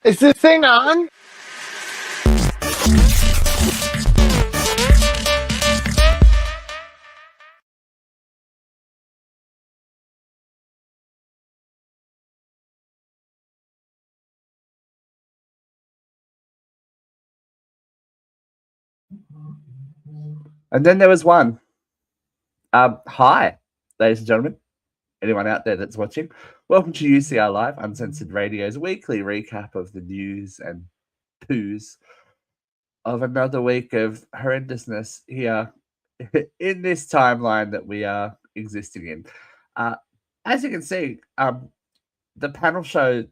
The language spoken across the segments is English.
Is this thing on? And then there was one. Hi, ladies and gentlemen, anyone out there that's watching. Welcome to UCR Live, Uncensored Radio's weekly recap of the news and poos of another week of horrendousness here in this timeline that we are existing in. As you can see, the panel show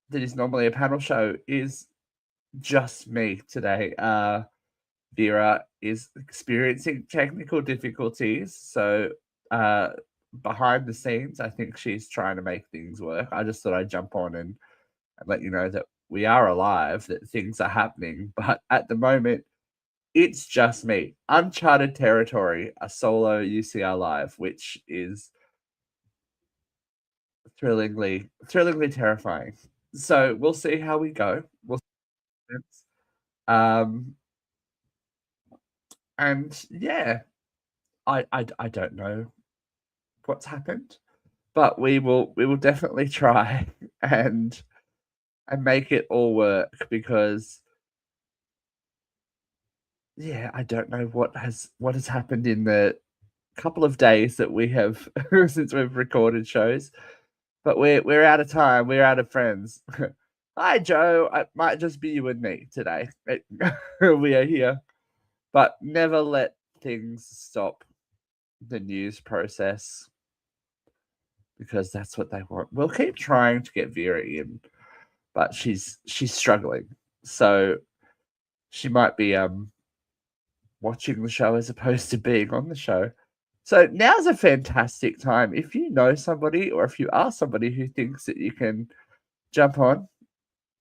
that is normally a panel show is just me today. Vera is experiencing technical difficulties, so behind the scenes, I think she's trying to make things work. I just thought I'd jump on and let you know that we are alive, that things are happening, but at the moment, it's just me. Uncharted territory, a solo UCR live, which is thrillingly terrifying. So we'll see how we go. We'll see. And yeah, I don't know what's happened, but we will definitely try and make it all work because yeah, I don't know what has happened in the couple of days that we have since we've recorded shows, but we're out of time, we're out of friends. Hi Joe, it might just be you and me today. We are here, but never let things stop the news process because that's what they want. We'll keep trying to get Vera in, but she's struggling. So she might be watching the show as opposed to being on the show. So now's a fantastic time. If you know somebody or if you are somebody who thinks that you can jump on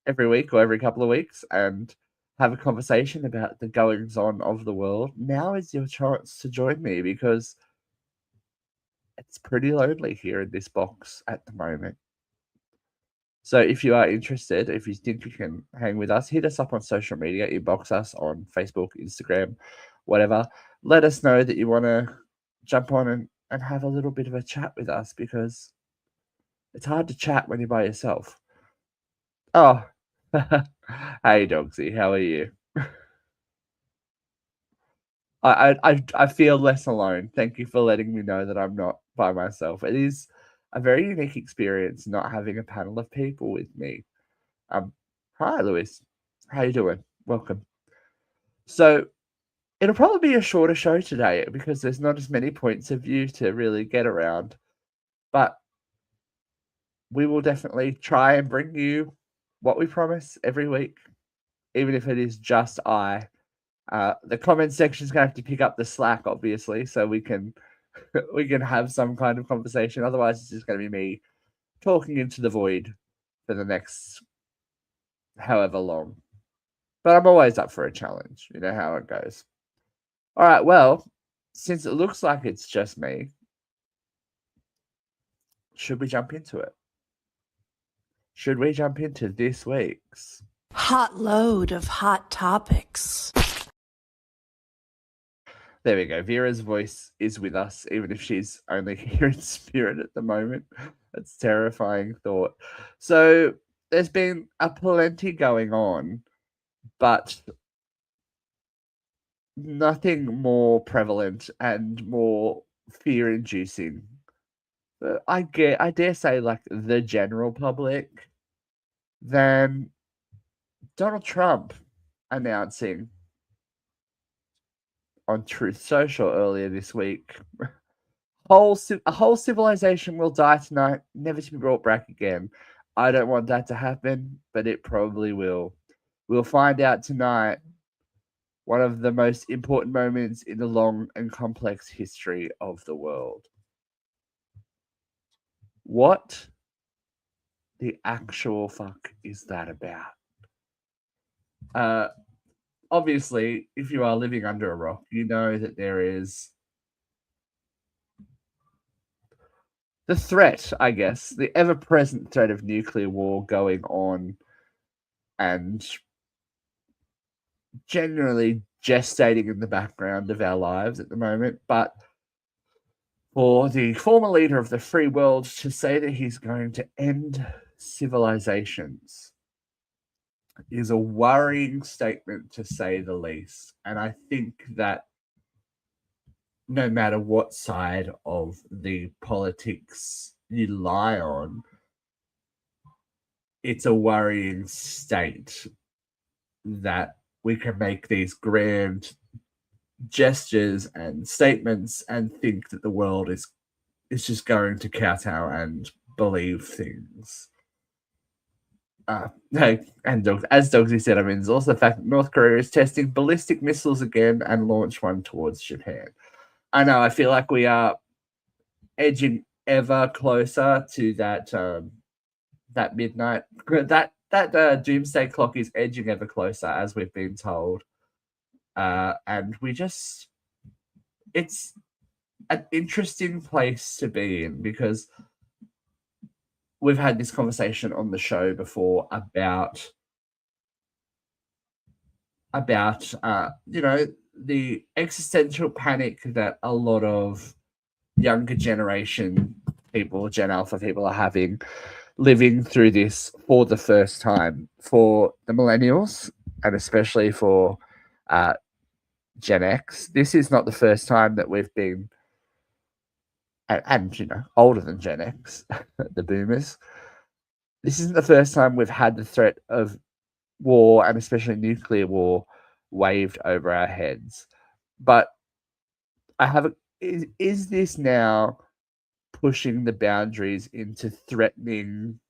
every week or every couple of weeks and have a conversation about the goings on of the world, now is your chance to join me because it's pretty lonely here in this box at the moment. So if you are interested, if you think you can hang with us, hit us up on social media, inbox us on Facebook, Instagram, whatever. Let us know that you want to jump on and have a little bit of a chat with us because it's hard to chat when you're by yourself. Oh, hey Dogsy, how are you? I feel less alone. Thank you for letting me know that I'm not by myself. It is a very unique experience not having a panel of people with me. Hi Lewis, how you doing? Welcome. So it'll probably be a shorter show today because there's not as many points of view to really get around, but we will definitely try and bring you what we promise every week, even if it is just I. The comment section is gonna have to pick up the slack, obviously, so we can have some kind of conversation. Otherwise, it's just gonna be me talking into the void for the next however long. But I'm always up for a challenge. You know how it goes. All right. Well, since it looks like it's just me, should we jump into it? Should we jump into this week's hot load of hot topics? There we go. Vera's voice is with us, even if she's only here in spirit at the moment. That's terrifying thought. So there's been a plenty going on, but nothing more prevalent and more fear-inducing. I dare say, like the general public, than Donald Trump announcing on Truth Social earlier this week, a whole civilization will die tonight, never to be brought back again. I don't want that to happen, but it probably will. We'll find out tonight. One of the most important moments in the long and complex history of the world. What the actual fuck is that about? Obviously, if you are living under a rock, you know that there is the threat, I guess, the ever-present threat of nuclear war going on and generally gestating in the background of our lives at the moment. But for the former leader of the free world to say that he's going to end civilizations is a worrying statement, to say the least. And I think that no matter what side of the politics you lie on, it's a worrying state that we can make these grand gestures and statements and think that the world is just going to kowtow and believe things. Hey, and as Dogsy said, I mean, there's also the fact that North Korea is testing ballistic missiles again and launched one towards Japan. I know, I feel like we are edging ever closer to that that midnight. That doomsday clock is edging ever closer, as we've been told. And it's an interesting place to be in, because we've had this conversation on the show before about the existential panic that a lot of younger generation people, Gen Alpha people, are having, living through this for the first time. For the millennials, and especially for Gen X, this is not the first time that we've been, and older than Gen X, the boomers. This isn't the first time we've had the threat of war, and especially nuclear war, waved over our heads. But is this now pushing the boundaries into threatening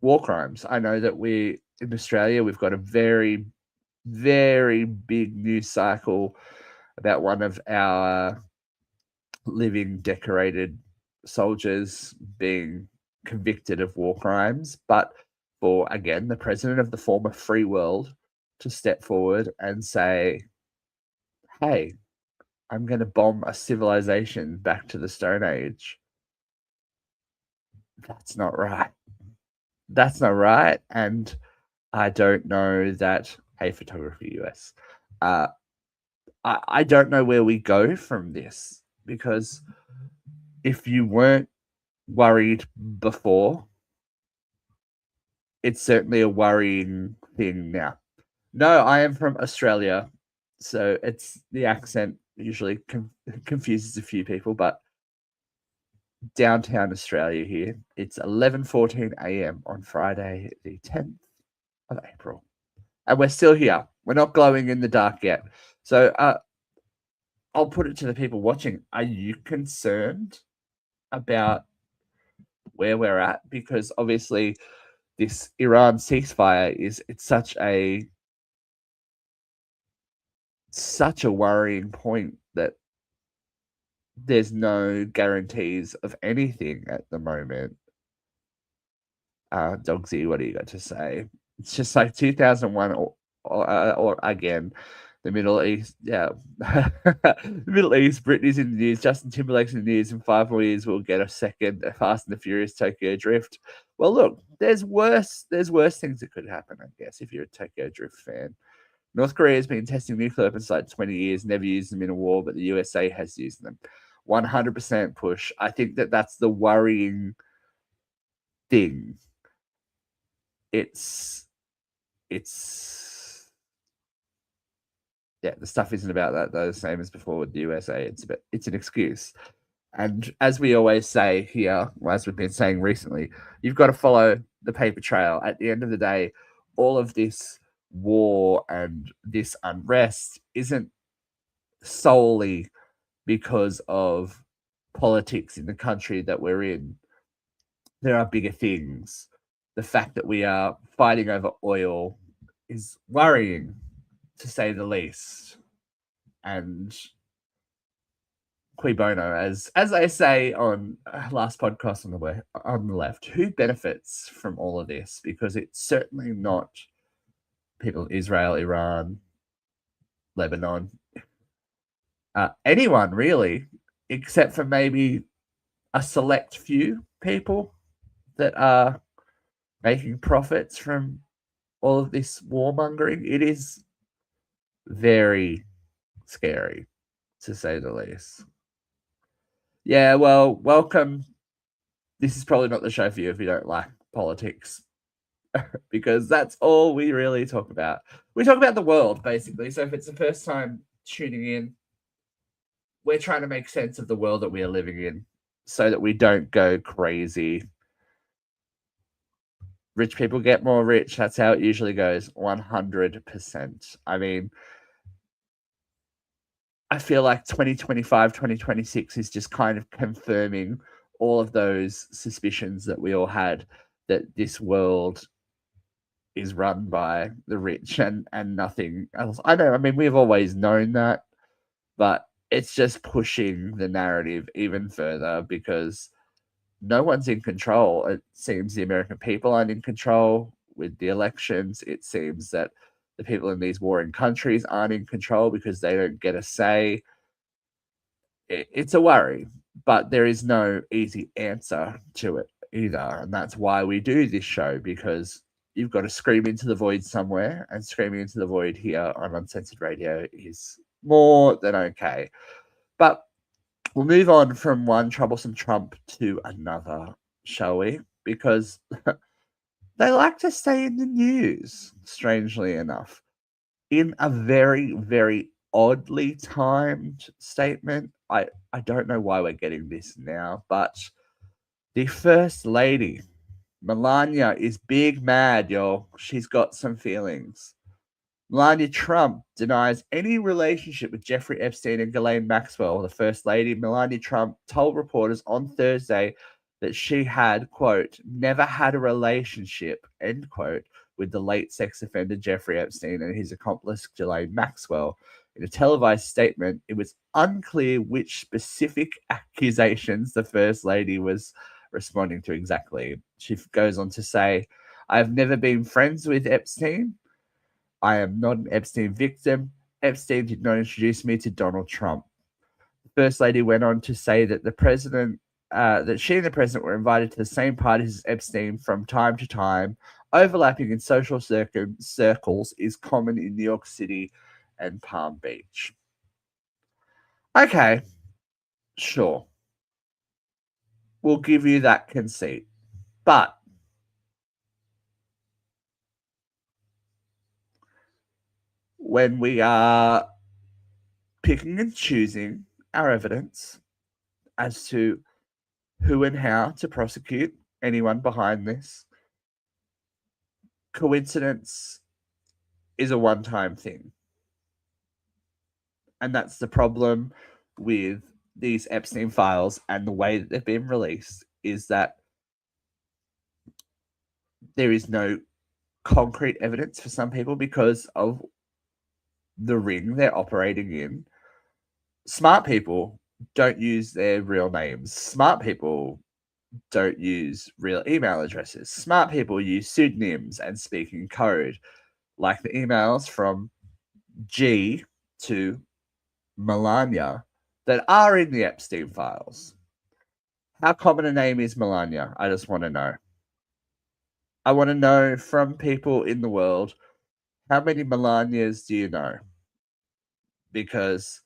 war crimes? I know that in Australia, we've got a very, very big news cycle about one of our living decorated soldiers being convicted of war crimes. But for, again, the president of the former free world to step forward and say, hey, I'm going to bomb a civilization back to the Stone Age. That's not right. That's not right. And I don't know that, hey, Photography US, I don't know where we go from this, because if you weren't worried before, it's certainly a worrying thing now. No, I am from Australia, so it's the accent usually confuses a few people, but downtown Australia here, it's 11:14 a.m. on Friday, the 10th of April. And we're still here. We're not glowing in the dark yet. So I'll put it to the people watching. Are you concerned about where we're at? Because obviously this Iran ceasefire it's such a worrying point that there's no guarantees of anything at the moment. Dogsy, what do you got to say? It's just like 2001 or again, the Middle East. Yeah. The Middle East, Britney's in the news, Justin Timberlake's in the news. In 5 more years, we'll get a second Fast and the Furious Tokyo Drift. Well, look, there's worse things that could happen, I guess, if you're a Tokyo Drift fan. North Korea has been testing nuclear weapons for like 20 years, never used them in a war, but the USA has used them. 100% push. I think that's the worrying thing. It's the stuff isn't about that though, the same as before with the USA. It's an excuse. And as we always say here, as we've been saying recently, you've got to follow the paper trail. At the end of the day, all of this war and this unrest isn't solely because of politics in the country that we're in. There are bigger things. The fact that we are fighting over oil is worrying, to say the least. And qui bono, as they say on last podcast on the left, who benefits from all of this? Because it's certainly not people in Israel, Iran, Lebanon, anyone really, except for maybe a select few people that are making profits from all of this warmongering, it is very scary, to say the least. Yeah, well, welcome. This is probably not the show for you if you don't like politics, because that's all we really talk about. We talk about the world, basically. So if it's the first time tuning in, we're trying to make sense of the world that we are living in so that we don't go crazy. Rich people get more rich. That's how it usually goes. 100%. I mean, I feel like 2025, 2026 is just kind of confirming all of those suspicions that we all had that this world is run by the rich and nothing else. I know, I mean, we've always known that, but it's just pushing the narrative even further because no one's in control. It seems the American people aren't in control with the elections. It seems that the people in these warring countries aren't in control because they don't get a say. It's a worry, but there is no easy answer to it either. And that's why we do this show, because you've got to scream into the void somewhere, and screaming into the void here on Uncensored Radio is more than okay. But we'll move on from one troublesome Trump to another, shall we? Because they like to stay in the news, strangely enough, in a very, very oddly timed statement. I don't know why we're getting this now, but the First Lady, Melania, is big mad, y'all. She's got some feelings. Melania Trump denies any relationship with Jeffrey Epstein and Ghislaine Maxwell. The First Lady, Melania Trump, told reporters on Thursday that she had, quote, never had a relationship, end quote, with the late sex offender Jeffrey Epstein and his accomplice Ghislaine Maxwell. In a televised statement, it was unclear which specific accusations the First Lady was responding to exactly. She goes on to say, I have never been friends with Epstein. I am not an Epstein victim. Epstein did not introduce me to Donald Trump. The First Lady went on to say that that she and the president were invited to the same parties as Epstein from time to time. Overlapping in social circles is common in New York City and Palm Beach. Okay, sure. We'll give you that conceit. But when we are picking and choosing our evidence as to who and how to prosecute anyone behind this, coincidence is a one-time thing. And that's the problem with these Epstein files and the way that they've been released, is that there is no concrete evidence for some people because of the ring they're operating in. Smart people don't use their real names. Smart people don't use real email addresses. Smart people use pseudonyms and speak in code, like the emails from G to Melania that are in the Epstein files. How common a name is Melania? I just want to know. I want to know from people in the world, how many Melanias do you know? Because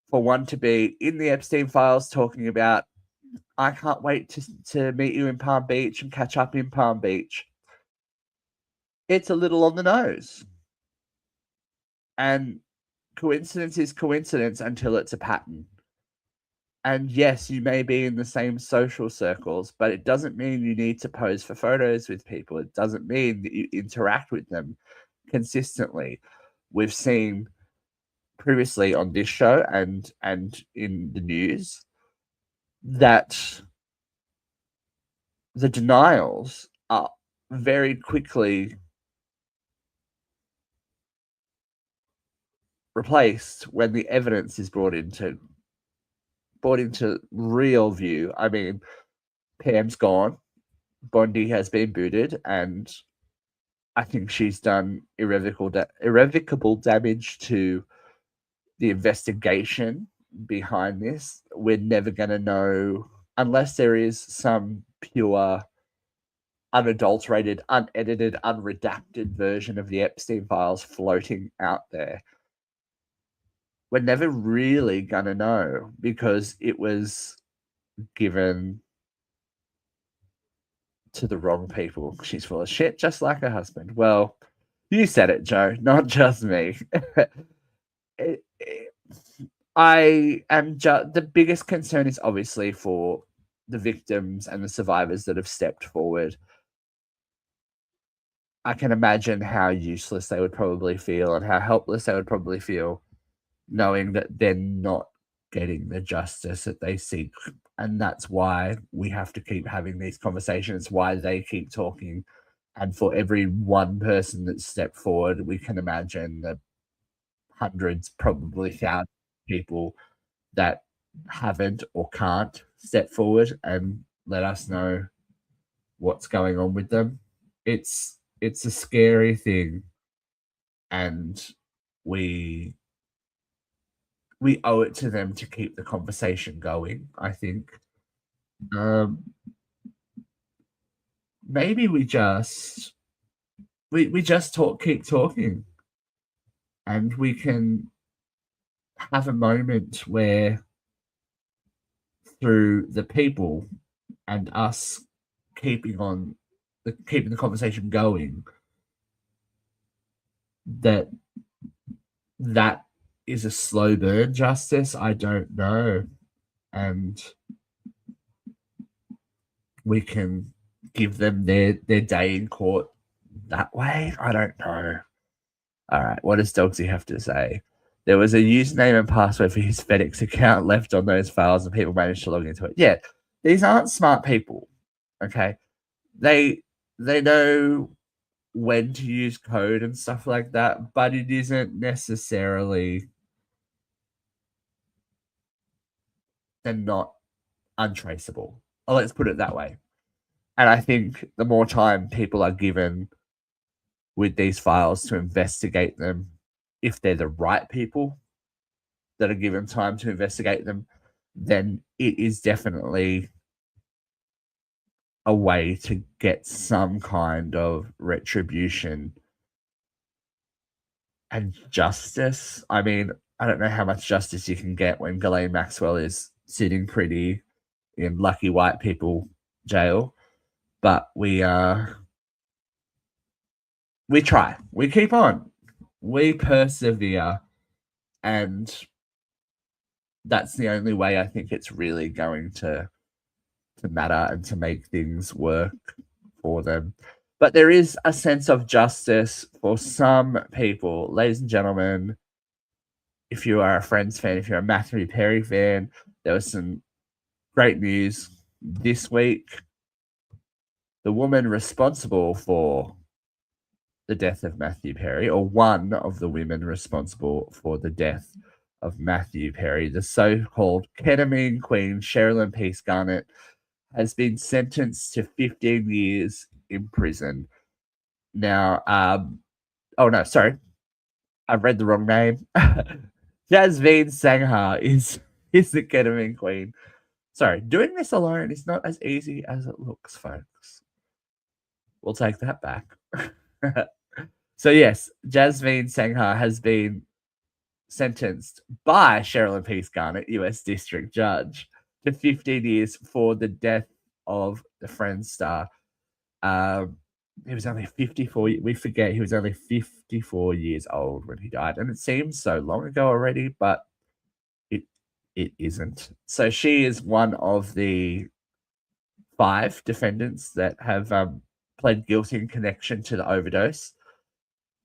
for one to be in the Epstein files talking about, I can't wait to meet you in Palm Beach and catch up in Palm Beach, it's a little on the nose. And coincidence is coincidence until it's a pattern. And yes, you may be in the same social circles, but it doesn't mean you need to pose for photos with people. It doesn't mean that you interact with them consistently. We've seen previously on this show and in the news that the denials are very quickly replaced when the evidence is brought into real view. I mean, Pam's gone, Bondi has been booted, and I think she's done irrevocable damage to the investigation behind this. We're never going to know unless there is some pure unadulterated, unedited, unredacted version of the Epstein files floating out there. We're never really going to know because it was given to the wrong people. She's full of shit, just like her husband. Well, you said it, Joe, not just me. I am just the biggest concern is obviously for the victims and the survivors that have stepped forward. I can imagine how useless they would probably feel and how helpless they would probably feel knowing that they're not getting the justice that they seek. And that's why we have to keep having these conversations, why they keep talking. And for every one person that stepped forward, we can imagine that hundreds, probably thousands of people that haven't or can't step forward and let us know what's going on with them. It's a scary thing, and we owe it to them to keep the conversation going, I think. Maybe we just keep talking, and we can have a moment where through the people and us keeping the conversation going, that is a slow burn justice. I don't know. And we can give them their day in court that way. I don't know. All right, what does Dogsy have to say? There was a username and password for his FedEx account left on those files, and people managed to log into it. Yeah, these aren't smart people. Okay, they know when to use code and stuff like that, but it isn't necessarily, they're not untraceable. Oh, let's put it that way. And I think the more time people are given with these files to investigate them, if they're the right people that are given time to investigate them, then it is definitely a way to get some kind of retribution and justice. I mean, I don't know how much justice you can get when Ghislaine Maxwell is sitting pretty in lucky white people jail, but we try, we keep on, we persevere, and that's the only way I think it's really going to matter and to make things work for them. But there is a sense of justice for some people. Ladies and gentlemen, if you are a Friends fan, if you're a Matthew Perry fan, there was some great news this week. The woman responsible for the death of Matthew Perry, or one of the women responsible for the death of Matthew Perry, the so-called ketamine queen, Sherilyn Peace Garnett, has been sentenced to 15 years in prison. Now, oh no, sorry, I've read the wrong name. Jasmine Sangha is the ketamine queen. Sorry, doing this alone is not as easy as it looks, folks. We'll take that back. So yes, Jasmine Sangha has been sentenced by Sherilyn Peace Garnett, US District Judge, to 15 years for the death of the Friends star. He was only 54. We forget he was only 54 years old when he died, and it seems so long ago already, but it isn't. So she is one of the 5 defendants that have pled guilty in connection to the overdose.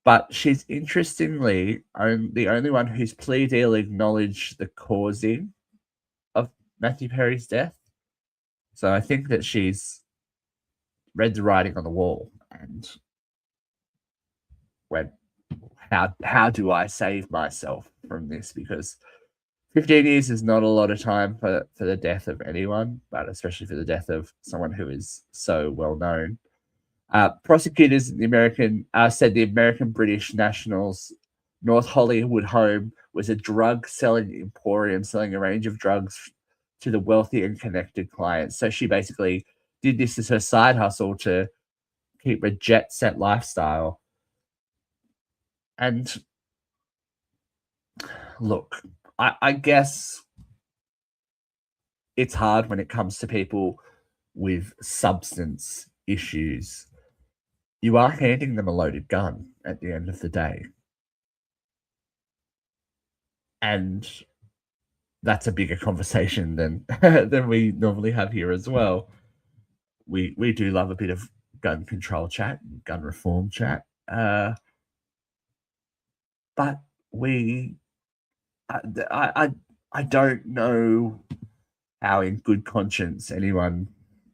But she's interestingly the only one whose plea deal acknowledged the causing of Matthew Perry's death. So I think that she's read the writing on the wall and went, how do I save myself from this? Because 15 years is not a lot of time for the death of anyone, but especially for the death of someone who is so well known. Prosecutors in said the American British national's North Hollywood home was a drug selling emporium, selling a range of drugs to the wealthy and connected clients. So she basically did this as her side hustle to keep a jet set lifestyle. And look, I guess it's hard when it comes to people with substance issues. You are handing them a loaded gun at the end of the day. And that's a bigger conversation than than we normally have here as well. We do love a bit of gun control chat, gun reform chat, but we I don't know how in good conscience anyone,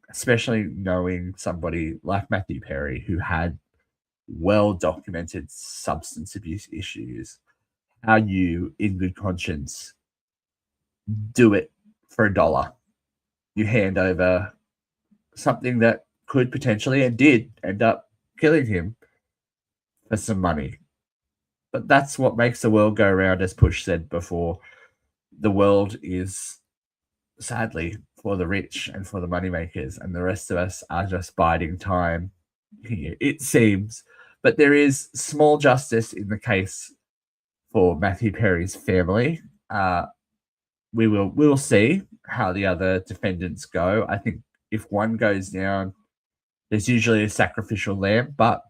especially knowing somebody like Matthew Perry who had well documented substance abuse issues, how you in good conscience do it for $1. You hand over something that could potentially and did end up killing him for some money. But that's what makes the world go round, as Push said before. The world is sadly for the rich and for the moneymakers, and the rest of us are just biding time here, it seems. But there is small justice in the case for Matthew Perry's family. We will see how the other defendants go. I think if one goes down, there's usually a sacrificial lamb, but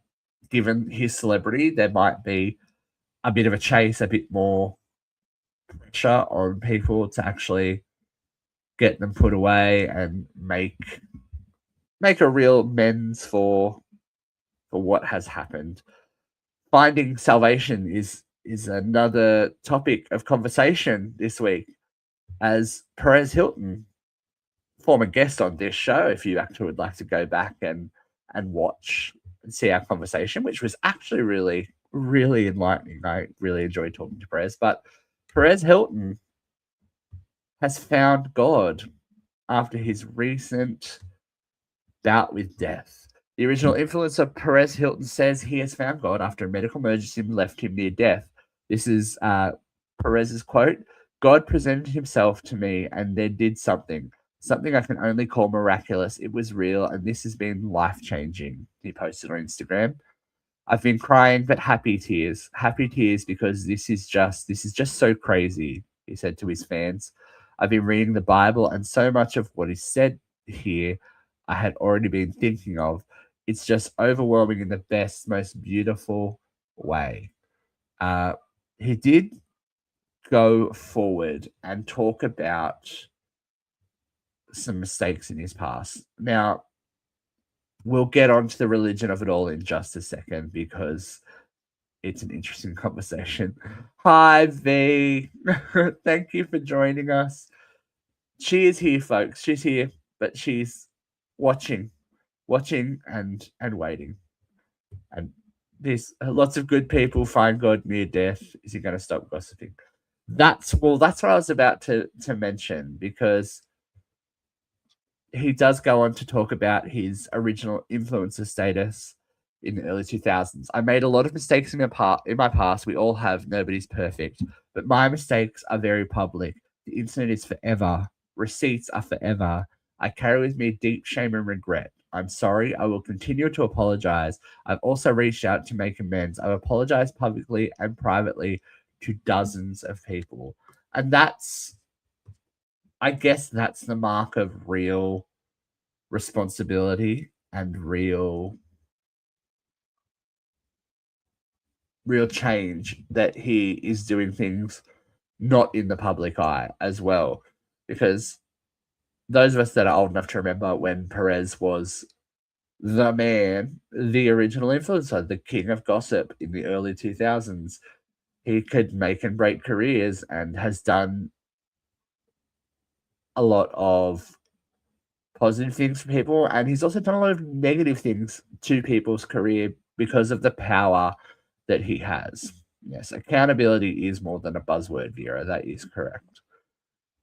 given his celebrity, there might be a bit of a chase, a bit more pressure on people to actually get them put away and make a real amends for what has happened. Finding salvation is another topic of conversation this week, as Perez Hilton, former guest on this show, if you actually would like to go back and watch and see our conversation, which was actually really, really enlightening. I really enjoyed talking to Perez. But Perez Hilton has found God after his recent bout with death. The original influencer Perez Hilton says he has found God after a medical emergency left him near death. This is Perez's quote: "God presented himself to me and then did something I can only call miraculous. It was real, and this has been life-changing," he posted on Instagram. "I've been crying, but happy tears because this is just so crazy," he said to his fans. "I've been reading the Bible, and so much of what is said here I had already been thinking of. It's just overwhelming in the best, most beautiful way." He did go forward and talk about some mistakes in his past. Now, we'll get onto the religion of it all in just a second because it's an interesting conversation. Hi, V. Thank you for joining us. She is here, folks. She's here, but she's watching and waiting. And there's lots of good people find God near death. Is he going to stop gossiping? That's what I was about to mention, because he does go on to talk about his original influencer status in the early 2000s. "I made a lot of mistakes in my past. We all have. Nobody's perfect. But my mistakes are very public. The internet is forever. Receipts are forever. I carry with me deep shame and regret. I'm sorry. I will continue to apologize. I've also reached out to make amends. I've apologized publicly and privately to dozens of people." And I guess that's the mark of real responsibility and real change, that he is doing things not in the public eye as well. Because those of us that are old enough to remember when Perez was the man, the original influencer, the king of gossip in the early 2000s, he could make and break careers and has done a lot of positive things for people, and he's also done a lot of negative things to people's career because of the power that he has. Yes, accountability is more than a buzzword, Vera. That is correct.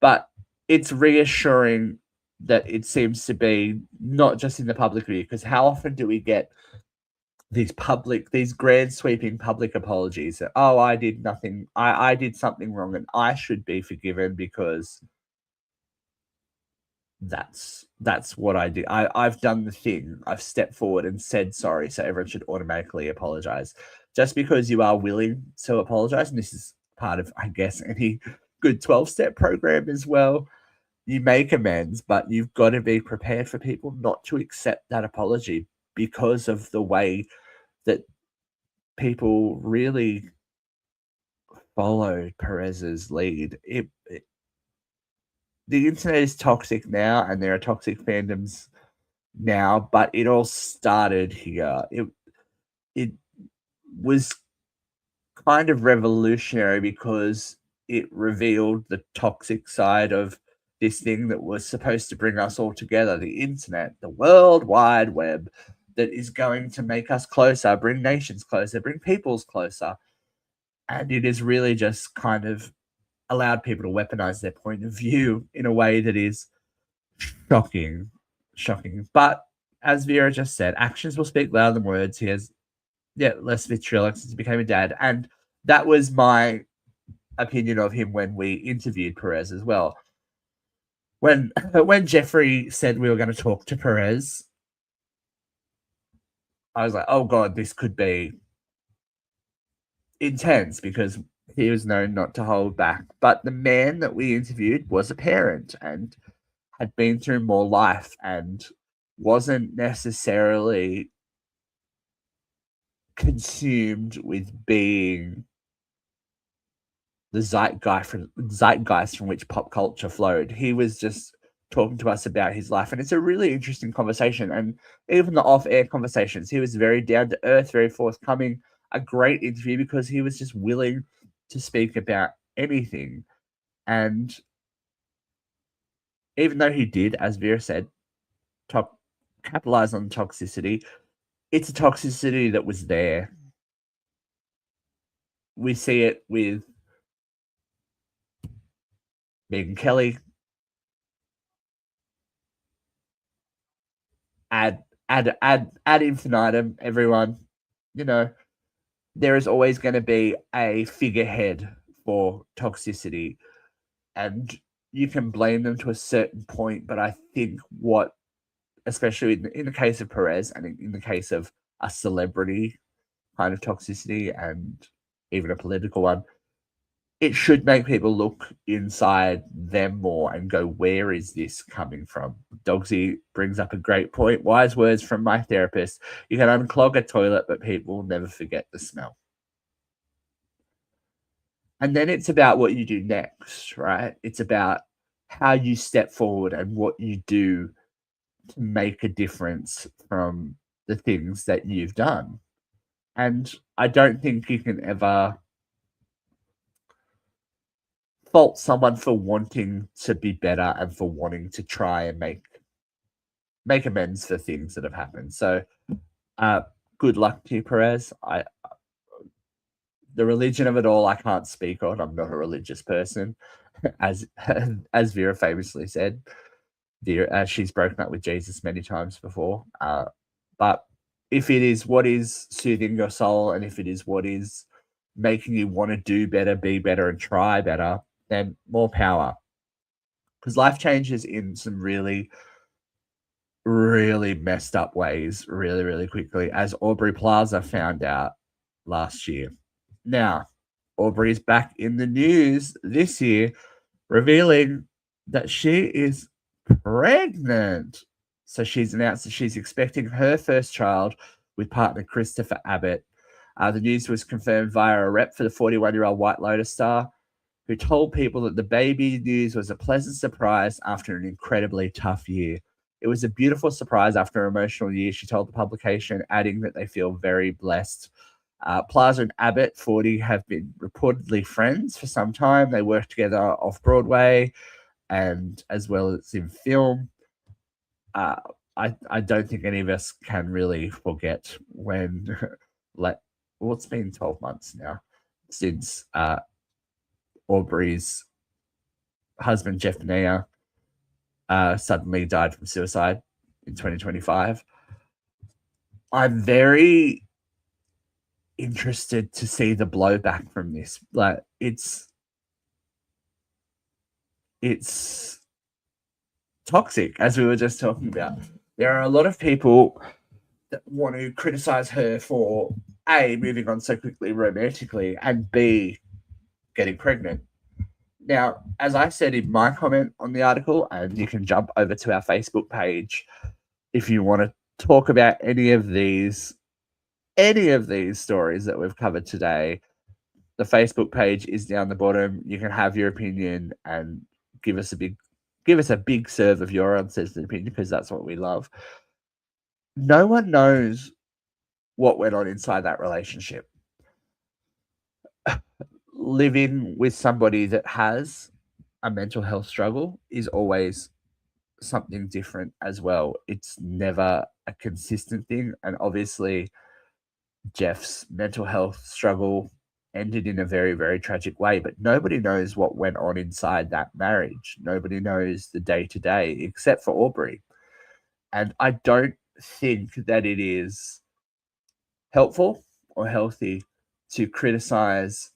But it's reassuring that it seems to be not just in the public view, because how often do we get these grand sweeping public apologies that, "Oh, I did nothing, I did something wrong and I should be forgiven because that's what I do. I've done the thing. I've stepped forward and said sorry, so everyone should automatically apologize. Just because you are willing to apologize, and this is part of, I guess, any good 12-step program as well, you make amends, but you've got to be prepared for people not to accept that apology because of the way that people really followed Perez's lead. The internet is toxic now, and there are toxic fandoms now, but it all started here. It was kind of revolutionary because it revealed the toxic side of this thing that was supposed to bring us all together, the internet, the World Wide Web, that is going to make us closer, bring nations closer, bring peoples closer. And it has really just kind of allowed people to weaponize their point of view in a way that is shocking. But as Vera just said, actions will speak louder than words. He has less vitriolic since he became a dad. And that was my opinion of him when we interviewed Perez as well. When Jeffrey said we were going to talk to Perez, I was like, oh God, this could be intense because he was known not to hold back. But the man that we interviewed was a parent and had been through more life and wasn't necessarily consumed with being the zeitgeist from which pop culture flowed. He was just talking to us about his life, and it's a really interesting conversation. And even the off-air conversations, he was very down to earth, very forthcoming. A great interview because he was just willing to speak about anything. And even though he did, as Vera said, capitalize on toxicity, it's a toxicity that was there. We see it with Megyn Kelly. Ad infinitum, everyone. You know, there is always going to be a figurehead for toxicity, and you can blame them to a certain point. But I think especially in the case of Perez and in the case of a celebrity kind of toxicity and even a political one, it should make people look inside them more and go, where is this coming from? Dogsy brings up a great point. Wise words from my therapist. You can unclog a toilet, but people will never forget the smell. And then it's about what you do next, right? It's about how you step forward and what you do to make a difference from the things that you've done. And I don't think you can ever fault someone for wanting to be better and for wanting to try and make amends for things that have happened. So good luck to you, Perez. The religion of it all I can't speak on. I'm not a religious person, as Vera famously said. She's broken up with Jesus many times before. But if it is what is soothing your soul, and if it is what is making you want to do better, be better, and try better, then more power. Because life changes in some really, really messed up ways really, really quickly, as Aubrey Plaza found out last year. Now, Aubrey is back in the news this year, revealing that she is pregnant. So she's announced that she's expecting her first child with partner Christopher Abbott. The news was confirmed via a rep for the 41-year-old White Lotus star, who told people that the baby news was a pleasant surprise after an incredibly tough year. It was a beautiful surprise after an emotional year, she told the publication, adding that they feel very blessed. Plaza and Abbott, 40, have been reportedly friends for some time. They work together off-Broadway and as well as in film. I don't think any of us can really forget when, it's been 12 months now since Aubrey's husband, Jeff Nea, suddenly died from suicide in 2025. I'm very interested to see the blowback from this. Like, it's toxic, as we were just talking about. There are a lot of people that want to criticize her for A, moving on so quickly romantically, and B, getting pregnant. Now, as I said in my comment on the article, and you can jump over to our Facebook page if you want to talk about any of these stories that we've covered today. The Facebook page is down the bottom. You can have your opinion and give us a big serve of your uncensored opinion, because that's what we love. No one knows what went on inside that relationship. Living with somebody that has a mental health struggle is always something different as well. It's never a consistent thing. And obviously, Jeff's mental health struggle ended in a very, very tragic way, but nobody knows what went on inside that marriage. Nobody knows the day to day except for Aubrey. And I don't think that it is helpful or healthy to criticize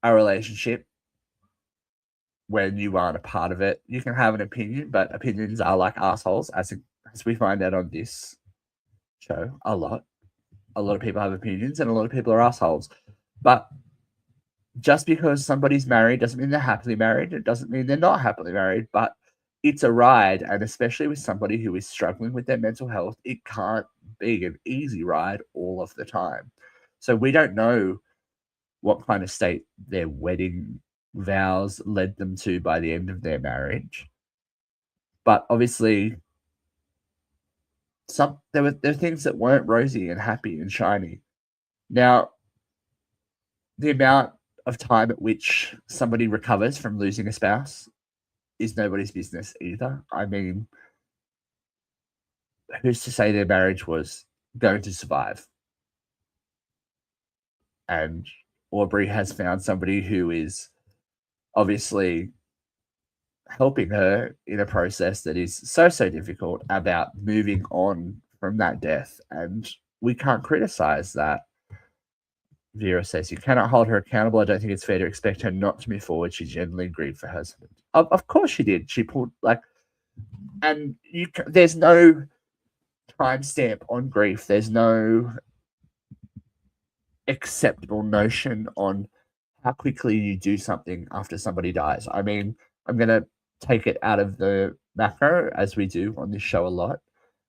a relationship when you aren't a part of it. You can have an opinion, but opinions are like assholes, as we find out on this show a lot. A lot of people have opinions and a lot of people are assholes. But just because somebody's married doesn't mean they're happily married. It doesn't mean they're not happily married, but it's a ride. And especially with somebody who is struggling with their mental health, it can't be an easy ride all of the time. So we don't know what kind of state their wedding vows led them to by the end of their marriage. But obviously, there were things that weren't rosy and happy and shiny. Now, the amount of time at which somebody recovers from losing a spouse is nobody's business either. I mean, who's to say their marriage was going to survive? And Aubrey has found somebody who is obviously helping her in a process that is so difficult about moving on from that death. And we can't criticize that. Vera says, you cannot hold her accountable. I don't think it's fair to expect her not to move forward. She genuinely grieved for her husband. Of course she did. She pulled, and there's no timestamp on grief. There's no acceptable notion on how quickly you do something after somebody dies. I mean, I'm going to take it out of the macro, as we do on this show a lot.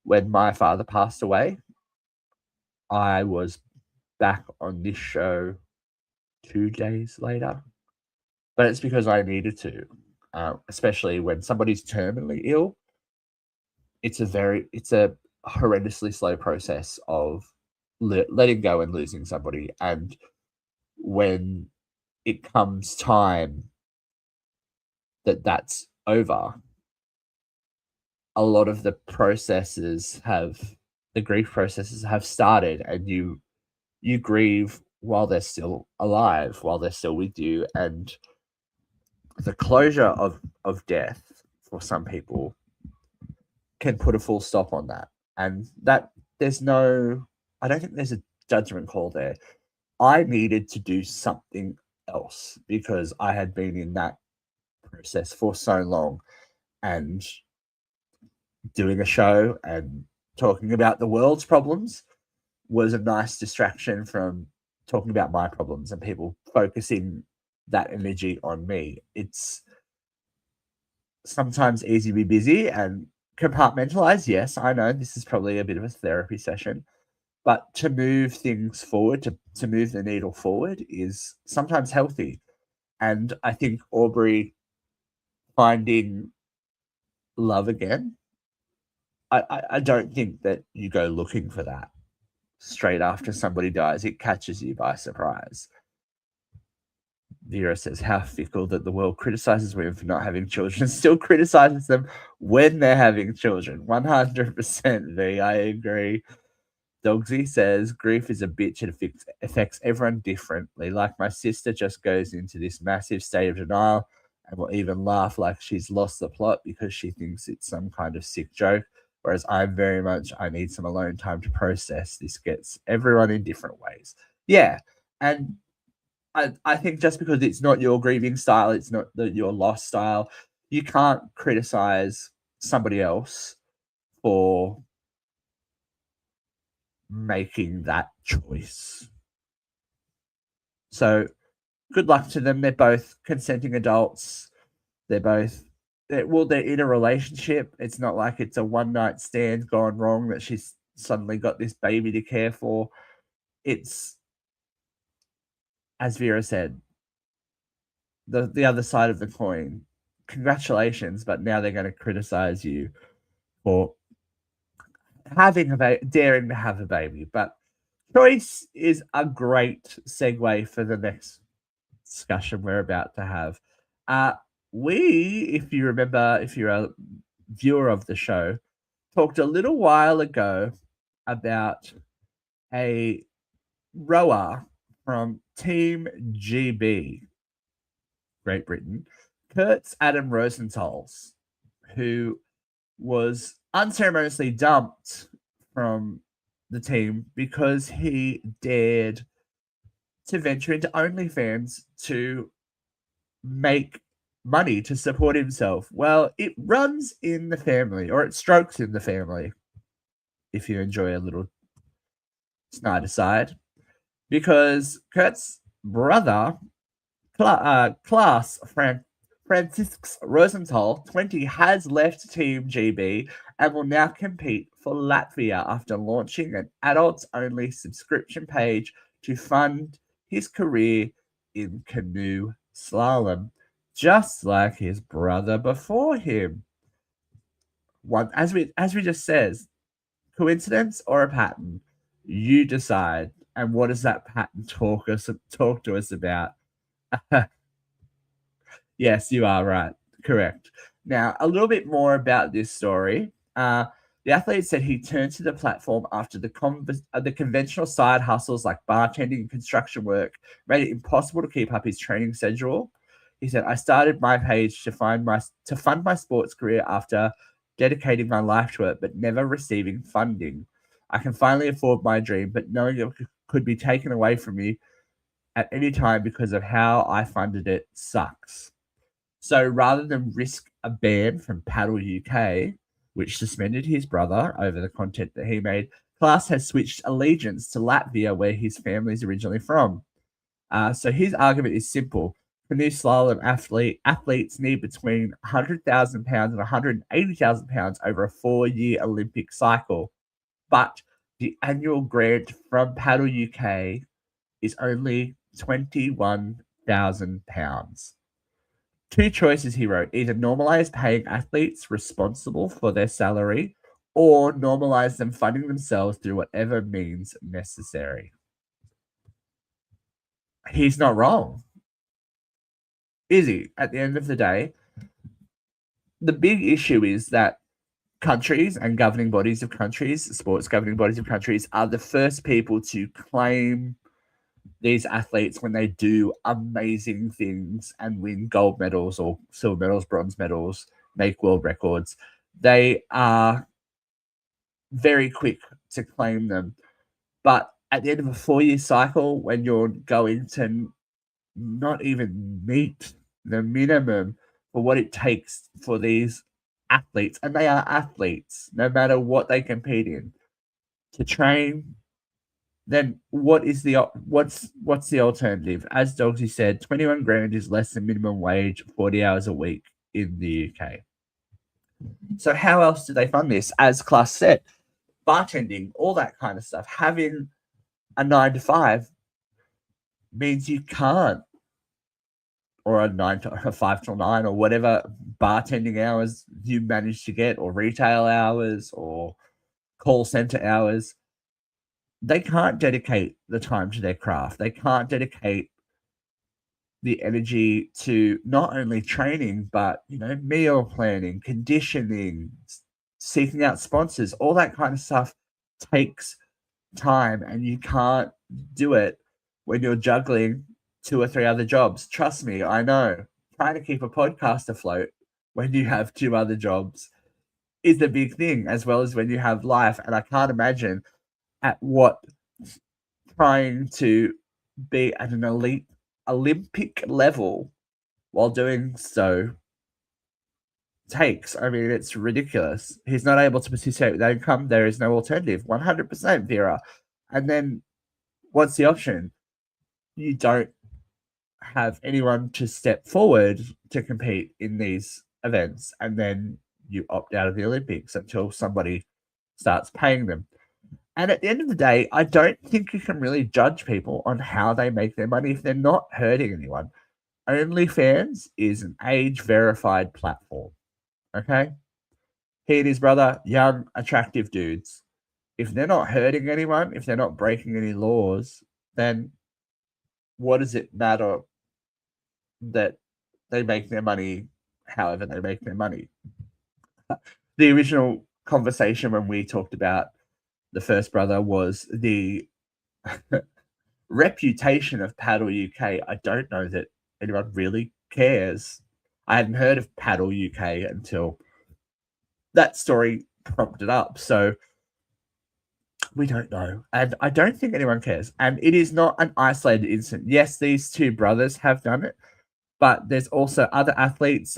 When my father passed away, I was back on this show 2 days later, but it's because I needed to, especially when somebody's terminally ill. It's a horrendously slow process of letting go and losing somebody. And when it comes time that's over, a lot of the grief processes have started, and you grieve while they're still alive, while they're still with you. And the closure of death for some people can put a full stop on that. And that I don't think there's a judgment call there. I needed to do something else because I had been in that process for so long, and doing a show and talking about the world's problems was a nice distraction from talking about my problems and people focusing that energy on me. It's sometimes easy to be busy and compartmentalize. Yes, I know this is probably a bit of a therapy session, but to move things forward, to move the needle forward is sometimes healthy. And I think Aubrey finding love again, I don't think that you go looking for that straight after somebody dies. It catches you by surprise. Vera says, how fickle that the world criticizes women for not having children and still criticizes them when they're having children. 100% V, I agree. Dogsy says, grief is a bitch. It affects everyone differently. Like my sister just goes into this massive state of denial and will even laugh like she's lost the plot because she thinks it's some kind of sick joke. Whereas I need some alone time to process. This gets everyone in different ways. Yeah. And I think just because it's not your grieving style, it's not your loss style, you can't criticize somebody else for making that choice. So good luck to them. They're both consenting adults. They're in a relationship. It's not like it's a one night stand gone wrong that she's suddenly got this baby to care for. It's, as Vera said, the other side of the coin. Congratulations, but now they're going to criticize you for daring to have a baby. But choice is a great segue for the next discussion we're about to have. If you remember, if you're a viewer of the show, talked a little while ago about a rower from Team GB, Great Britain, Kurtz Adam Rosenthal's, who was unceremoniously dumped from the team because he dared to venture into OnlyFans to make money to support himself. Well, it runs in the family, or it strokes in the family, if you enjoy a little Snyder side, because Kurt's brother, Franciscus Rosenthal, 20, has left Team GB and will now compete for Latvia after launching an adults-only subscription page to fund his career in canoe slalom, just like his brother before him. As we just says, coincidence or a pattern? You decide. And what does that pattern talk to us about? Yes, you are right. Correct. Now, a little bit more about this story. The athlete said he turned to the platform after the conventional side hustles like bartending and construction work made it impossible to keep up his training schedule. He said, "I started my page to fund my sports career after dedicating my life to it, but never receiving funding. I can finally afford my dream, but knowing it could be taken away from me at any time because of how I funded it sucks." So rather than risk a ban from Paddle UK, which suspended his brother over the content that he made, Klaas has switched allegiance to Latvia, where his family is originally from. So his argument is simple. Canoe slalom athletes need between £100,000 and £180,000 over a 4-year Olympic cycle. But the annual grant from Paddle UK is only £21,000. Two choices, he wrote: either normalize paying athletes responsible for their salary, or normalize them funding themselves through whatever means necessary. He's not wrong, is he? At the end of the day, the big issue is that countries and governing bodies of countries, sports governing bodies of countries, are the first people to claim these athletes when they do amazing things and win gold medals or silver medals, bronze medals, make world records. They are very quick to claim them. But at the end of a 4-year cycle, when you're going to not even meet the minimum for what it takes for these athletes, and they are athletes, no matter what they compete in, to train, then what's the alternative? As Dogsy said, 21 grand is less than minimum wage, 40 hours a week in the UK. So how else do they fund this? As Klaas said, bartending, all that kind of stuff. Having a 9 to 5 means you can't, or a 5 till 9, or whatever bartending hours you manage to get, or retail hours, or call center hours. They can't dedicate the time to their craft. They can't dedicate the energy to not only training, but, meal planning, conditioning, seeking out sponsors. All that kind of stuff takes time, and you can't do it when you're juggling 2 or 3 other jobs. Trust me, I know. Trying to keep a podcast afloat when you have 2 other jobs is the big thing, as well as when you have life. And I can't imagine at what trying to be at an elite Olympic level while doing so takes. I mean, it's ridiculous. He's not able to participate with income. There is no alternative. 100% Vera. And then what's the option? You don't have anyone to step forward to compete in these events, and then you opt out of the Olympics until somebody starts paying them. And at the end of the day, I don't think you can really judge people on how they make their money if they're not hurting anyone. OnlyFans is an age verified platform. Okay? He and his brother, young, attractive dudes. If they're not hurting anyone, if they're not breaking any laws, then what does it matter that they make their money however they make their money? The original conversation when we talked about the first brother was the reputation of Paddle UK. I don't know that anyone really cares. I hadn't heard of Paddle UK until that story prompted up. So we don't know. And I don't think anyone cares. And it is not an isolated incident. Yes, these two brothers have done it, but there's also other athletes.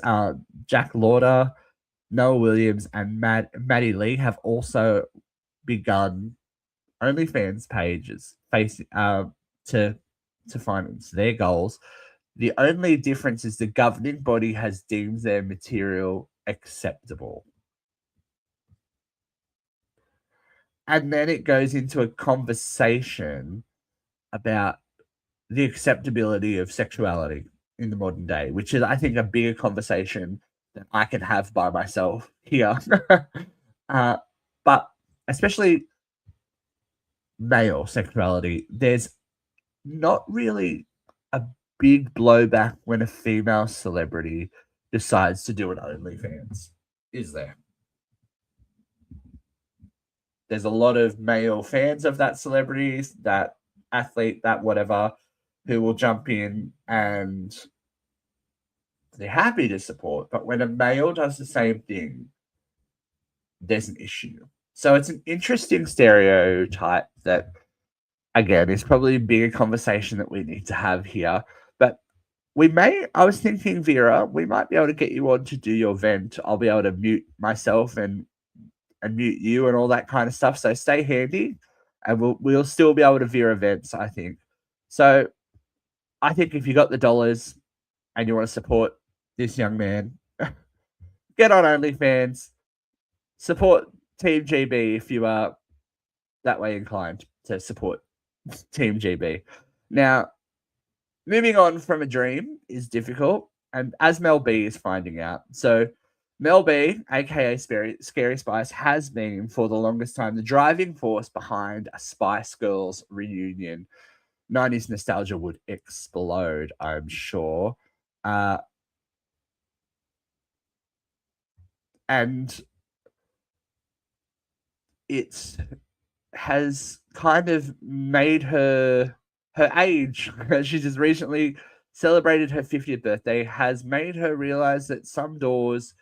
Jack Lauder, Noah Williams, and Maddie Lee have also begun OnlyFans pages to finance their goals. The only difference is the governing body has deemed their material acceptable. And then it goes into a conversation about the acceptability of sexuality in the modern day, which is, I think, a bigger conversation that I can have by myself here. But especially male sexuality, there's not really a big blowback when a female celebrity decides to do an OnlyFans, is there? There's a lot of male fans of that celebrity, that athlete, that whatever, who will jump in and they're happy to support. But when a male does the same thing, there's an issue. So it's an interesting stereotype that, again, is probably a bigger conversation that we need to have here. But I was thinking, Vera, we might be able to get you on to do your vent. I'll be able to mute myself and mute you and all that kind of stuff. So stay handy, and we'll still be able to veer events, I think. So I think if you got the dollars and you want to support this young man, get on OnlyFans, support Team GB if you are that way inclined to support Team GB. Now, moving on from a dream is difficult, and as Mel B is finding out. So Mel B, aka Scary Spice, has been for the longest time the driving force behind a Spice Girls reunion. 90s nostalgia would explode, I'm sure. And it has kind of made her age. She just recently celebrated her 50th birthday, has made her realize that some doors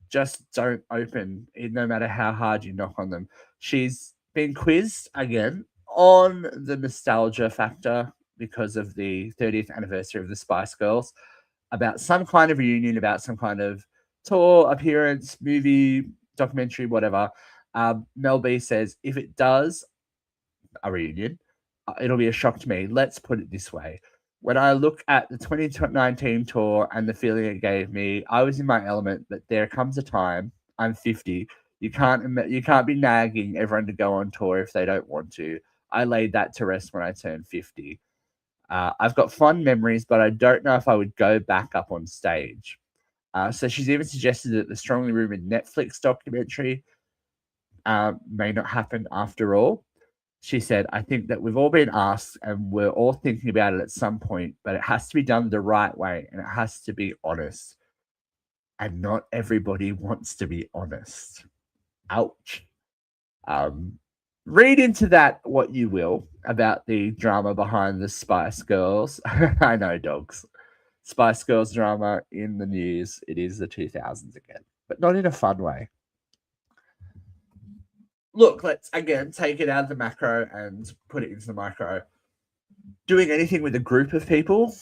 just don't open no matter how hard you knock on them. She's been quizzed again on the nostalgia factor because of the 30th anniversary of the Spice Girls about some kind of reunion, about some kind of tour, appearance, movie, documentary, whatever. Mel B says, if it does a reunion, it'll be a shock to me. Let's put it this way. When I look at the 2019 tour and the feeling it gave me, I was in my element, but there comes a time, I'm 50, you can't be nagging everyone to go on tour if they don't want to. I laid that to rest when I turned 50. I've got fond memories, but I don't know if I would go back up on stage. So she's even suggested that the strongly rumored Netflix documentary may not happen after all. She said, I think that we've all been asked and we're all thinking about it at some point, but it has to be done the right way and it has to be honest. And not everybody wants to be honest. Ouch. Read into that what you will about the drama behind the Spice Girls. I know, dogs. Spice Girls drama in the news. It is the 2000s again, but not in a fun way. Look, let's again take it out of the macro and put it into the micro. Doing anything with a group of people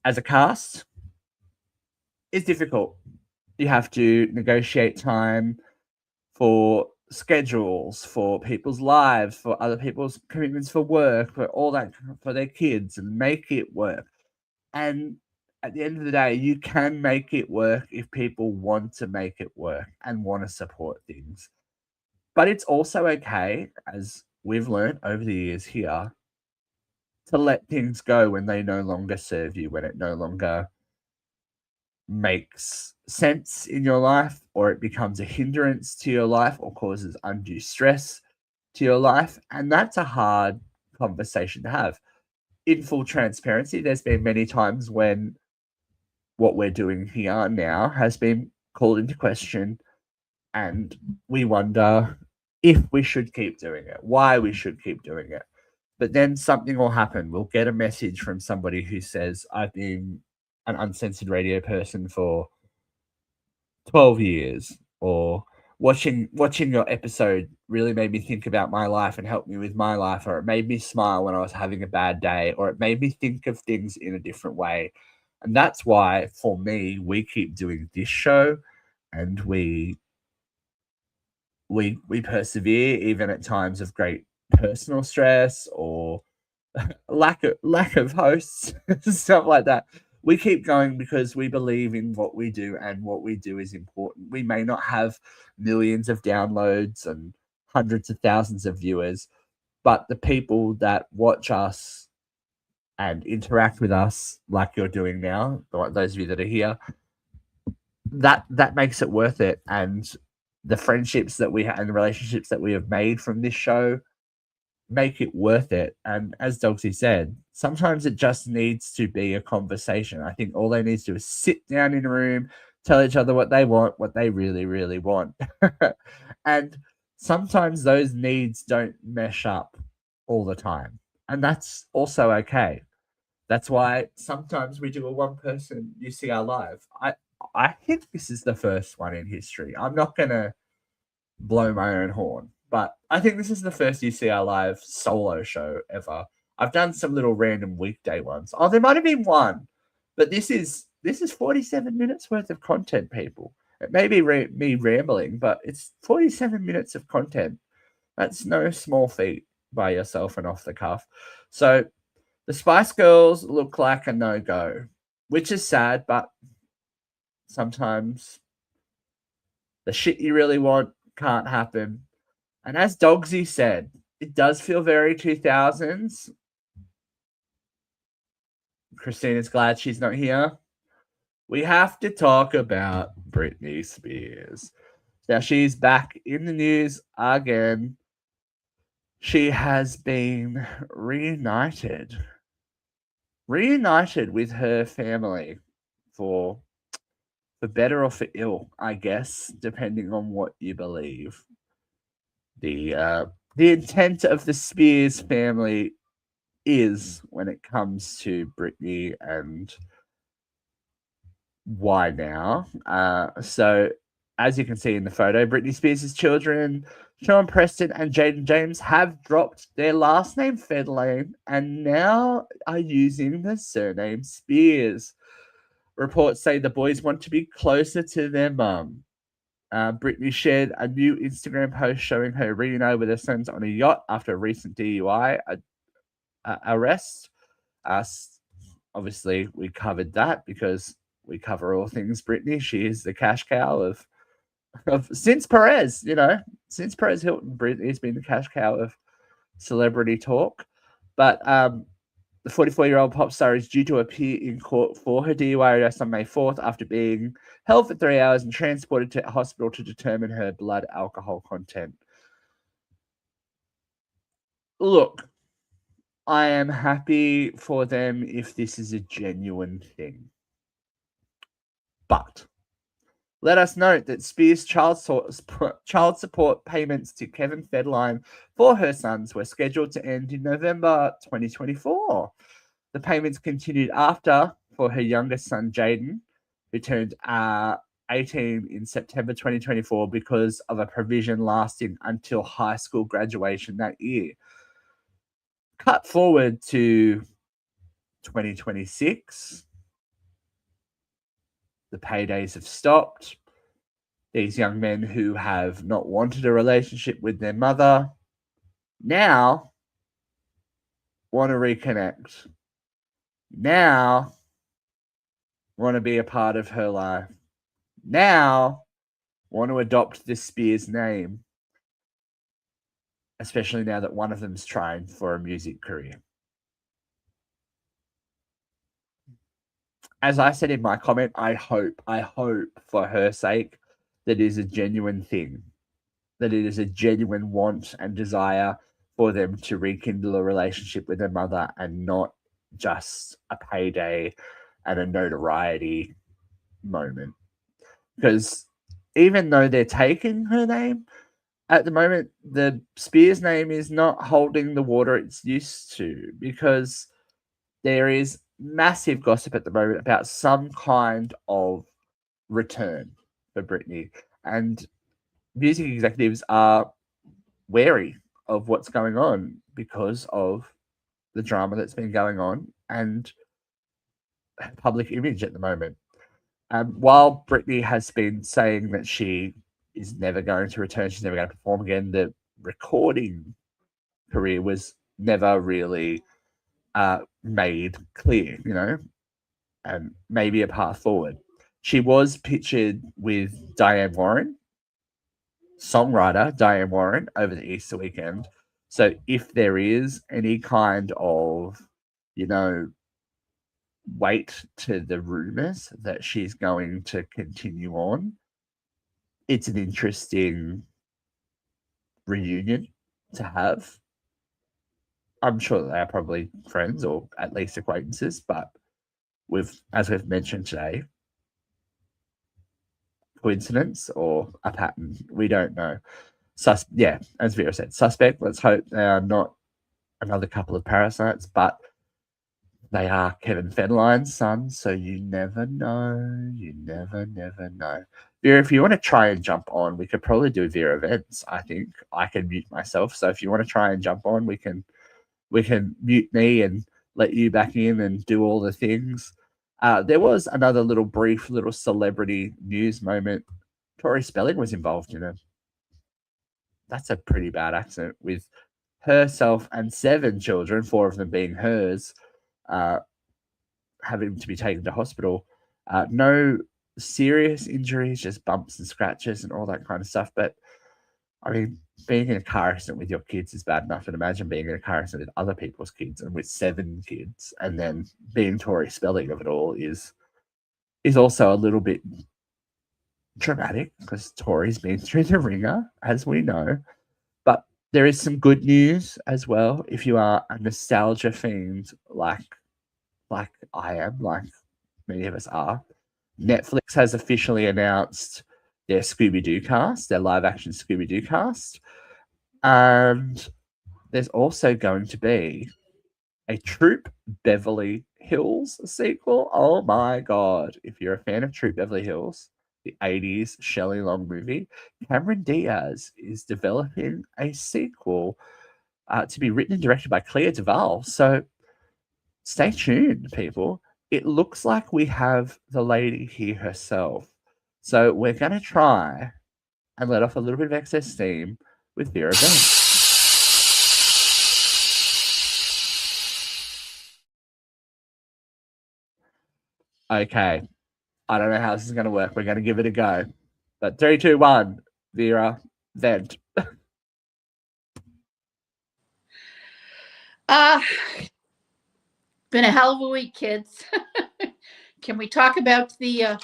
as a cast is difficult. You have to negotiate time for schedules, for people's lives, for other people's commitments for work, for all that, for their kids, and make it work. And at the end of the day, you can make it work if people want to make it work and want to support things. But it's also okay, as we've learned over the years here, to let things go when they no longer serve you, when it no longer makes sense in your life, or it becomes a hindrance to your life, or causes undue stress to your life. And that's a hard conversation to have. In full transparency, there's been many times when what we're doing here now has been called into question, and we wonder if we should keep doing it, why we should keep doing it. But then something will happen. We'll get a message from somebody who says, I've been an uncensored radio person for 12 years, or watching your episode really made me think about my life and helped me with my life, or it made me smile when I was having a bad day, or it made me think of things in a different way. And that's why, for me, we keep doing this show, and we persevere even at times of great personal stress, or lack of hosts, stuff like that. We keep going because we believe in what we do, and what we do is important. We may not have millions of downloads and hundreds of thousands of viewers, but the people that watch us and interact with us, like you're doing now, those of you that are here, that makes it worth it. And the friendships that we have and the relationships that we have made from this show make it worth it. And as Dogsy said, sometimes it just needs to be a conversation. I think all they need to do is sit down in a room, tell each other what they want, what they really, really want. And sometimes those needs don't mesh up all the time. And that's also okay. That's why sometimes we do a one person UCR live. I think this is the first one in history. I'm not gonna blow my own horn, but I think this is the first UCR live solo show ever. I've done some little random weekday ones. Oh, there might have been one, but this is 47 minutes worth of content, people. It may be me rambling, but it's 47 minutes of content. That's no small feat by yourself and off the cuff. So the Spice Girls look like a no-go, which is sad, but sometimes the shit you really want can't happen. And as Dogsy said, it does feel very 2000s. Christina's glad she's not here. We have to talk about Britney Spears. Now, she's back in the news again. She has been reunited with her family for better or for ill, I guess, depending on what you believe. The intent of the Spears family is, when it comes to Britney and why now. So, as you can see in the photo, Britney Spears' children, Sean Preston and Jaden James, have dropped their last name Federline and now are using the surname Spears. Reports say the boys want to be closer to their mum. Britney shared a new Instagram post showing her reunited with her sons on a yacht after a recent DUI arrest. Obviously, we covered that because we cover all things Britney. She is the cash cow of since Perez, since Perez Hilton, Britney's been the cash cow of celebrity talk. But the 44-year-old pop star is due to appear in court for her DUI arrest on May 4th after being held for 3 hours and transported to a hospital to determine her blood alcohol content. Look, I am happy for them if this is a genuine thing. But let us note that Spears' child support payments to Kevin Federline for her sons were scheduled to end in November 2024. The payments continued after for her youngest son, Jaden, who turned 18 in September 2024 because of a provision lasting until high school graduation that year. Cut forward to 2026. The paydays have stopped. these young men who have not wanted a relationship with their mother now want to reconnect. Now want to be a part of her life. Now want to adopt the Spears name, especially now that one of them's trying for a music career. As I said in my comment, I hope for her sake that it is a genuine thing, that it is a genuine want and desire for them to rekindle a relationship with their mother and not just a payday and a notoriety moment. Because even though they're taking her name, at the moment, the Spears name is not holding the water it's used to, because there is massive gossip at the moment about some kind of return for Britney. And music executives are wary of what's going on because of the drama that's been going on and public image at the moment. While Britney has been saying that she is never going to return, she's never going to perform again, the recording career was never really made clear, and maybe a path forward. She was pictured with Diane Warren, songwriter Diane Warren, over the Easter weekend. So if there is any kind of, weight to the rumors that she's going to continue on, it's an interesting reunion to have. I'm sure that they are probably friends or at least acquaintances, but as we've mentioned today, coincidence or a pattern, we don't know. As Vera said, suspect. Let's hope they are not another couple of parasites, but they are Kevin Federline's sons, so you never know. You never know. Vera, if you want to try and jump on, we could probably do Vera events. I think I can mute myself, so if you want to try and jump on, we can mute me and let you back in and do all the things. There was another brief celebrity news moment. Tori Spelling was involved in it. That's a pretty bad accident with herself and 7 children, 4 of them being hers, having to be taken to hospital. No serious injuries, just bumps and scratches and all that kind of stuff. But I mean, being in a car accident with your kids is bad enough, and imagine being in a car accident with other people's kids and with 7 kids, and then being Tori Spelling of it all is also a little bit dramatic, because Tori's been through the ringer, as we know. But there is some good news as well. If you are a nostalgia fiend like I am, like many of us are, Netflix has officially announced their Scooby-Doo cast, their live-action Scooby-Doo cast. And there's also going to be a Troop Beverly Hills sequel. Oh my God. If you're a fan of Troop Beverly Hills, the 80s Shelley Long movie, Cameron Diaz is developing a sequel to be written and directed by Clea Duvall. So stay tuned, people. It looks like we have the lady here herself. So we're going to try and let off a little bit of excess steam with Vera Banks. Okay. I don't know how this is going to work. We're going to give it a go. But 3, 2, 1, Vera, vent. Been a hell of a week, kids. Can we talk about the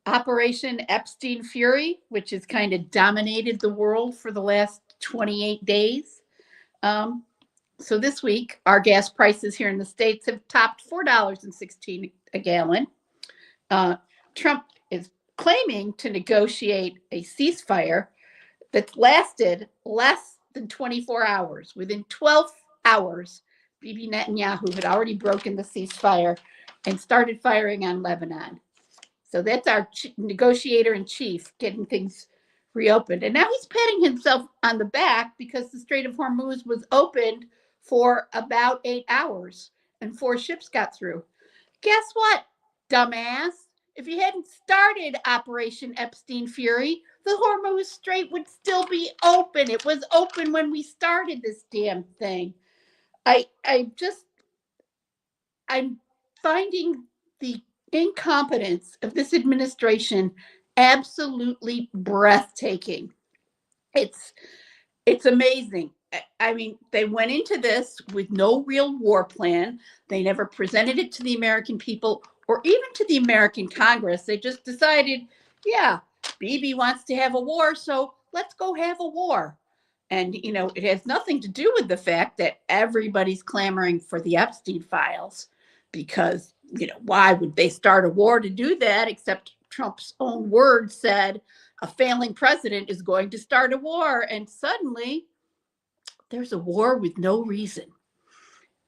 Operation Epstein Fury, which has kind of dominated the world for the last 28 days? So this week, our gas prices here in the States have topped $4.16 a gallon. Trump is claiming to negotiate a ceasefire that lasted less than 24 hours. Within 12 hours, Bibi Netanyahu had already broken the ceasefire and started firing on Lebanon. So that's our negotiator in chief getting things reopened. And now he's patting himself on the back because the Strait of Hormuz was opened for about 8 hours and 4 ships got through. Guess what, dumbass? if you hadn't started Operation Epstein Fury, the Hormuz Strait would still be open. It was open when we started this damn thing. I'm finding the incompetence of this administration absolutely breathtaking. It's amazing. I mean, they went into this with no real war plan. They never presented it to the American people or even to the American Congress. They just decided, yeah, Bibi wants to have a war, so let's go have a war. And, you know, it has nothing to do with the fact that everybody's clamoring for the Epstein files because, you know, why would they start a war to do that except Trump's own words said a failing president is going to start a war, and suddenly there's a war with no reason.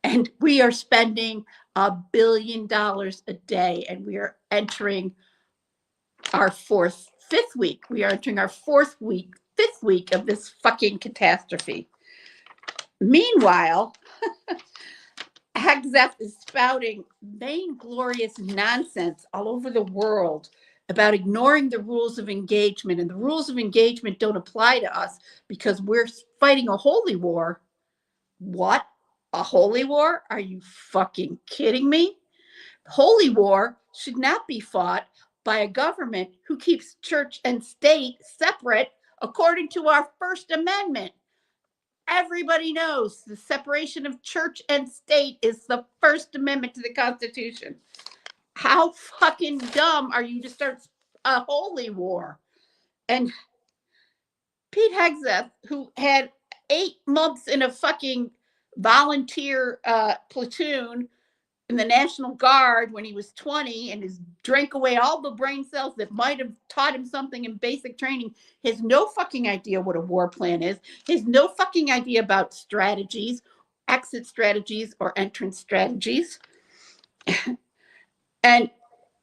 And we are spending $1 billion a day, and we are entering our fifth week. We are entering our fifth week of this fucking catastrophe. Meanwhile, Hegseth is spouting vainglorious nonsense all over the world about ignoring the rules of engagement, and the rules of engagement don't apply to us because we're fighting a holy war. What? A holy war? Are you fucking kidding me? Holy war should not be fought by a government who keeps church and state separate according to our First Amendment. Everybody knows the separation of church and state is the First Amendment to the Constitution. How fucking dumb are you to start a holy war? And Pete Hegseth, who had 8 months in a fucking volunteer platoon in the National Guard when he was 20 and has drank away all the brain cells that might have taught him something in basic training, has no fucking idea what a war plan is, has no fucking idea about strategies, exit strategies, or entrance strategies. And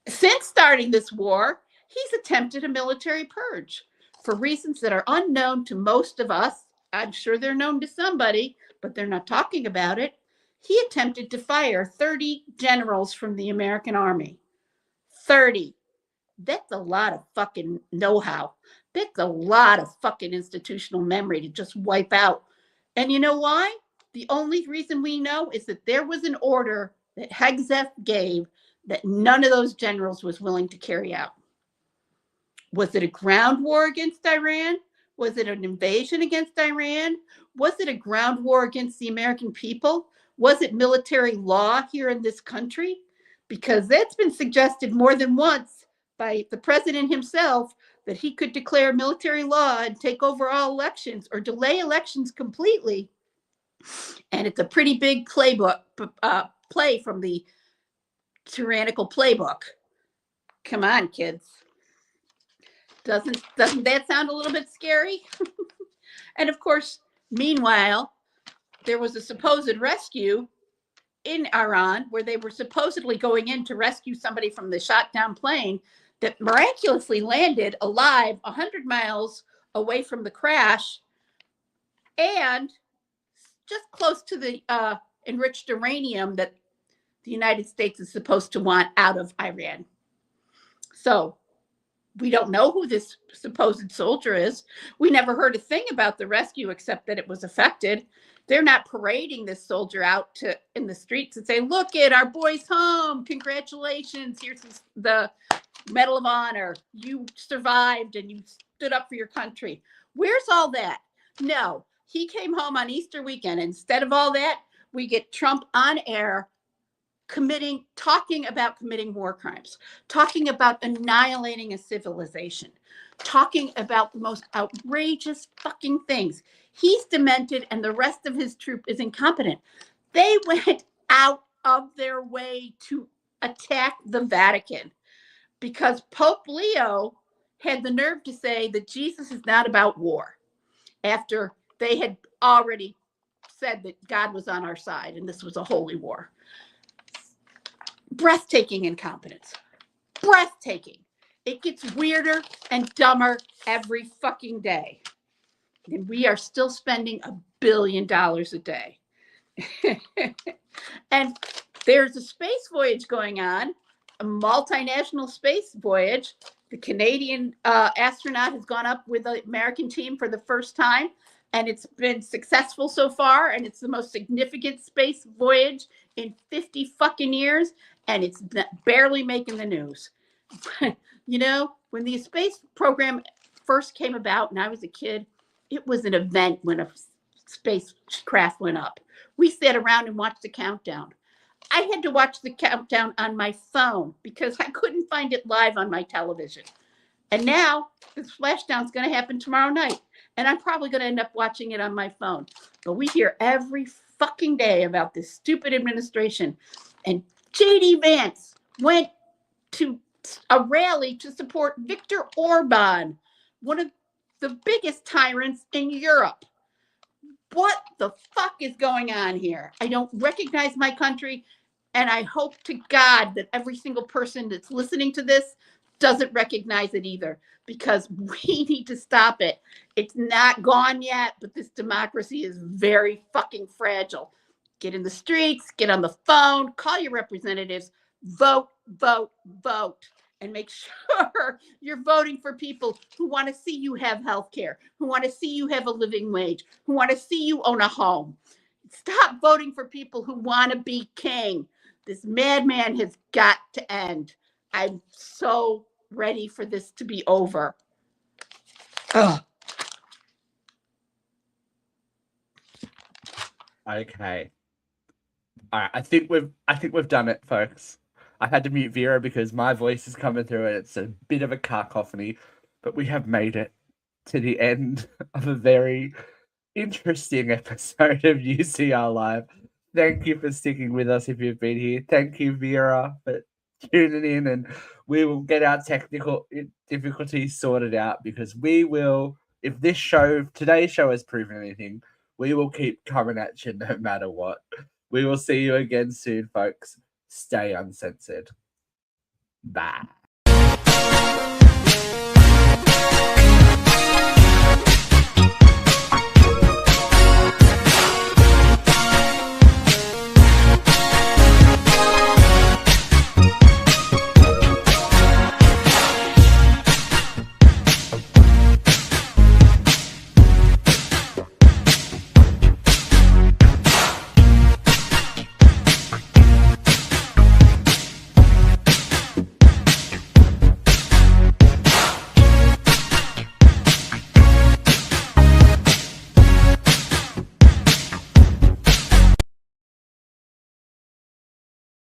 since starting this war, he's attempted a military purge for reasons that are unknown to most of us. I'm sure they're known to somebody, but they're not talking about it. He attempted to fire 30 generals from the American Army. 30. That's a lot of fucking know-how. That's a lot of fucking institutional memory to just wipe out. And you know why? The only reason we know is that there was an order that Hegseth gave that none of those generals was willing to carry out. Was it a ground war against Iran? Was it an invasion against Iran? Was it a ground war against the American people? Was it military law here in this country? Because that's been suggested more than once by the president himself that he could declare military law and take over all elections or delay elections completely. And it's a pretty big play from the tyrannical playbook. Come on, kids. Doesn't that sound a little bit scary? And of course, meanwhile, there was a supposed rescue in Iran where they were supposedly going in to rescue somebody from the shot down plane that miraculously landed alive 100 miles away from the crash and just close to the enriched uranium that the United States is supposed to want out of Iran. So we don't know who this supposed soldier is. We never heard a thing about the rescue except that it was affected. They're not parading this soldier out in the streets and say, look at our boy's home. Congratulations. Here's the Medal of Honor. You survived and you stood up for your country. Where's all that? No, he came home on Easter weekend. Instead of all that, we get Trump on air talking about committing war crimes, talking about annihilating a civilization, talking about the most outrageous fucking things. He's demented and the rest of his troop is incompetent. They went out of their way to attack the Vatican because Pope Leo had the nerve to say that Jesus is not about war after they had already said that God was on our side and this was a holy war. Breathtaking incompetence. Breathtaking. It gets weirder and dumber every fucking day. And we are still spending $1 billion a day. And there's a space voyage going on a multinational space voyage. The Canadian astronaut has gone up with the American team for the first time, and it's been successful so far. And it's the most significant space voyage in 50 fucking years, and it's barely making the news. You know, when the space program first came about and I was a kid, it was an event when a spacecraft went up. We sat around and watched the countdown. I had to watch the countdown on my phone because I couldn't find it live on my television. And now this splashdown is going to happen tomorrow night. And I'm probably going to end up watching it on my phone. But we hear every fucking day about this stupid administration. And J.D. Vance went to a rally to support Viktor Orban, one of the biggest tyrants in Europe. What the fuck is going on here? I don't recognize my country, and I hope to God that every single person that's listening to this doesn't recognize it either, because we need to stop it. It's not gone yet, but this democracy is very fucking fragile. Get in the streets, get on the phone, call your representatives, vote, vote, vote. And make sure you're voting for people who want to see you have health care, who want to see you have a living wage, who want to see you own a home. Stop voting for people who want to be king. This madman has got to end. I'm so ready for this to be over. Ugh. Okay. All right. I think we've done it, folks. I had to mute Vera because my voice is coming through and it's a bit of a cacophony, but we have made it to the end of a very interesting episode of UCR Live. Thank you for sticking with us if you've been here. Thank you, Vera, for tuning in, and we will get our technical difficulties sorted out, because we will, if today's show has proven anything, we will keep coming at you no matter what. We will see you again soon, folks. Stay uncensored. Bye.